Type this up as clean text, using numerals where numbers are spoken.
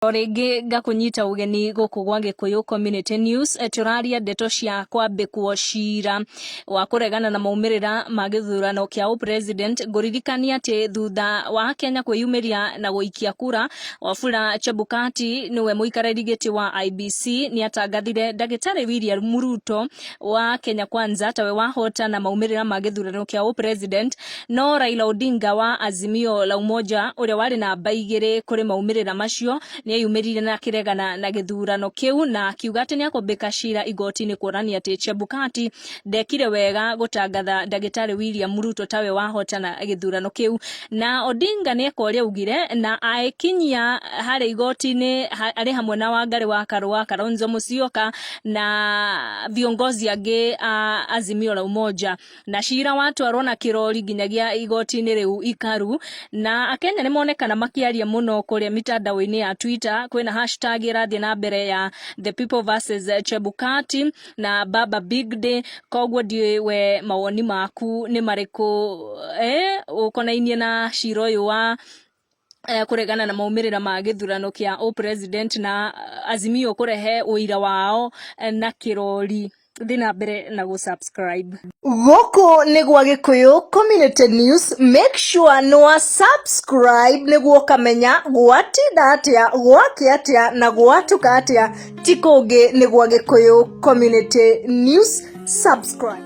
Oringi gakunyita ugeni guku gwa Gikuyu Community News turaria ndeto cia kwambikwo cira wa kuregana na maumirira ma githurano kia upresident. Nguririkania ati thutha wa Kenya kwiyumiria na guikia kura, Wafula Chebukati niwe muikariri giti wa IBC ni atangathire Daktari William Ruto wa Kenya Kwanza tawe wahota na maumirira ma githurano kia upresident, no Raila Odinga wa Azimio la Umoja uria wari na baigire kuri maumirira macio ni yumirire na kiregana na githurano kiu, na akiuga ati ni akombika cira igoti-ini kuonania ati Chebukati ndekire wega gutangatha Daktari William Ruto tawe wahotana githurano kiu, na Odinga ni ekoria ugire na aikinyia hari igoti-ini ari hamwe na Wangari wa Karua, Kalonzo Musyoka na viongozi angi a Azimio la Umoja, na cira watwarwo na kirori nginyagia igoti-ini riu ikaru, na Akenya ni monekana makiaria muno kuria mitandao-ini ya Twitter. Kwina hashtag irathie na mbere ya The People versus Chebukati na Baba Big Day. Kogwo ndiwe mawoni maku ni mariku ukonainie na cira uyu wa kuregana na maumirira ma githurano kia upresident na Azimio kurehe uira wao na kirori. Thina mbere na subscribe. Goko ni gwa Gikuyu Community News. Make sure no subscribe niguo kamenya gwatinda atia gwakia atia na gwatuka atia tikonge ni gwa Gikuyu Community News. Subscribe.